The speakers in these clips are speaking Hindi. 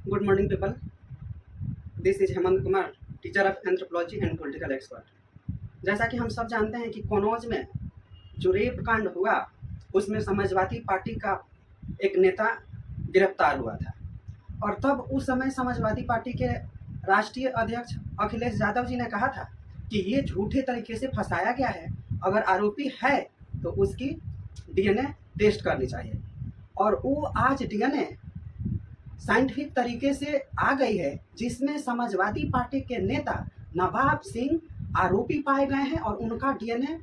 Good morning, people. This is Hemant Kumar, teacher of anthropology and political expert. जैसा कि हम सब जानते हैं कि कन्नौज में जो रेप कांड हुआ उसमें समाजवादी पार्टी का एक नेता गिरफ्तार हुआ था और तब उस समय समाजवादी पार्टी के राष्ट्रीय अध्यक्ष अखिलेश यादव जी ने कहा था कि ये झूठे तरीके से फंसाया गया है, अगर आरोपी है तो उसकी डीएनए टेस्ट करनी चाहिए। और वो आज डीएनए साइंटिफिक तरीके से आ गई है, जिसमें समाजवादी पार्टी के नेता नवाब सिंह आरोपी पाए गए हैं और उनका डीएनए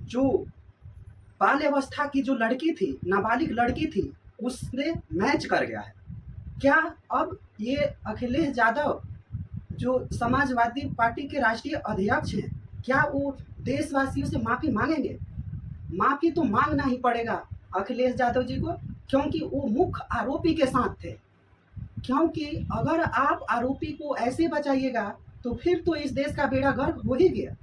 जो बाल अवस्था की जो लड़की थी, नाबालिग लड़की थी, उससे मैच कर गया है। क्या अब ये अखिलेश यादव जो समाजवादी पार्टी के राष्ट्रीय अध्यक्ष हैं, क्या वो देशवासियों से माफ़ी मांगेंगे? माफ़ी तो मांगना ही पड़ेगा अखिलेश यादव जी को, क्योंकि वो मुख्य आरोपी के साथ थे। क्योंकि अगर आप आरोपी को ऐसे बचाइएगा तो फिर तो इस देश का बेड़ा गर्क हो ही गया।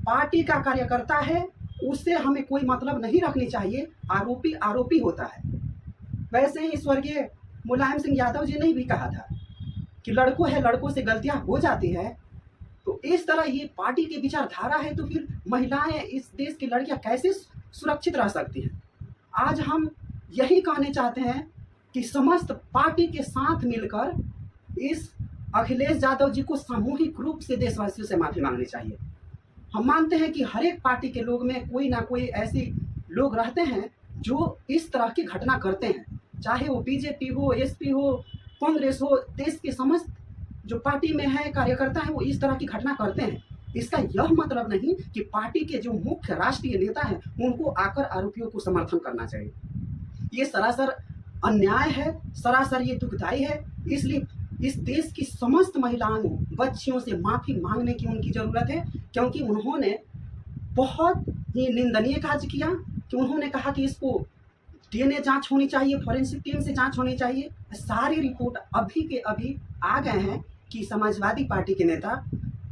पार्टी का कार्यकर्ता है, उससे हमें कोई मतलब नहीं रखनी चाहिए। आरोपी आरोपी होता है। वैसे ही स्वर्गीय मुलायम सिंह यादव जी ने भी कहा था कि लड़कों है, लड़कों से गलतियां हो जाती है। तो इस तरह ये पार्टी की विचारधारा है तो फिर महिलाएं, इस देश की लड़कियां कैसे सुरक्षित रह सकती हैं? आज हम यही कहने चाहते हैं कि समस्त पार्टी के साथ मिलकर इस अखिलेश यादव जी को सामूहिक रूप से देशवासियों से माफ़ी मांगनी चाहिए। हम मानते हैं कि हर एक पार्टी के लोग में कोई ना कोई ऐसे लोग रहते हैं जो इस तरह की घटना करते हैं, चाहे वो बीजेपी हो, एसपी हो, कांग्रेस हो, देश के समस्त जो पार्टी में है कार्यकर्ता है वो इस तरह की घटना करते हैं। इसका यह मतलब नहीं कि पार्टी के जो मुख्य राष्ट्रीय नेता हैं उनको आकर आरोपियों को समर्थन करना चाहिए। ये सरासर अन्याय है, सरासर ये दुखदाई है। इसलिए इस देश की समस्त महिलाओं, बच्चियों से माफ़ी मांगने की उनकी ज़रूरत है, क्योंकि उन्होंने बहुत ही निंदनीय कार्य किया कि उन्होंने कहा कि इसको डीएनए जांच होनी चाहिए, फॉरेंसिक टीम से जांच होनी चाहिए। सारी रिपोर्ट अभी के अभी आ गए हैं कि समाजवादी पार्टी के नेता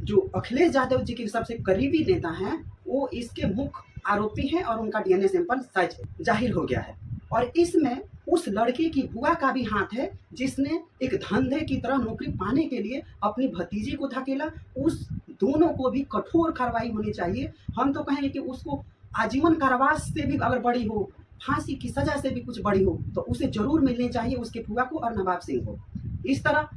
जो अखिलेश यादव जी के सबसे करीबी नेता हैं वो इसके मुख्य आरोपी हैं और उनका डीएनए सैंपल सच जाहिर हो गया है। और इसमें उस लड़की की बुआ का भी हाथ है जिसने एक धंधे की तरह नौकरी पाने के लिए अपनी भतीजी को धकेला। उस दोनों को भी कठोर कार्रवाई होनी चाहिए। हम तो कहेंगे कि उसको आजीवन कारावास से भी अगर बड़ी हो, फांसी की सजा से भी कुछ बड़ी हो, तो उसे जरूर मिलनी चाहिए, उसके बुआ को और नवाब सिंह को। इस तरह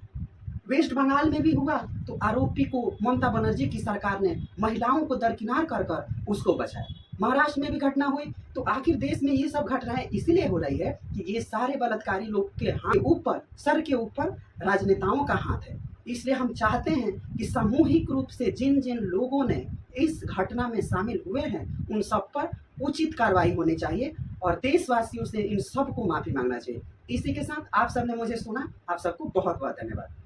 वेस्ट बंगाल में भी हुआ तो आरोपी को ममता बनर्जी की सरकार ने महिलाओं को दरकिनार कर कर उसको बचाया। महाराष्ट्र में भी घटना हुई। तो आखिर देश में ये सब घटनाएं इसलिए हो रही है कि ये सारे बलात्कारी लोग के हाथ ऊपर, सर के ऊपर राजनेताओं का हाथ है। इसलिए हम चाहते हैं कि सामूहिक रूप से जिन जिन लोगों ने इस घटना में शामिल हुए हैं उन सब पर उचित कार्रवाई होनी चाहिए और देशवासियों से इन सबको माफी मांगना चाहिए। इसी के साथ आप सबने मुझे सुना, आप सबको बहुत बहुत धन्यवाद।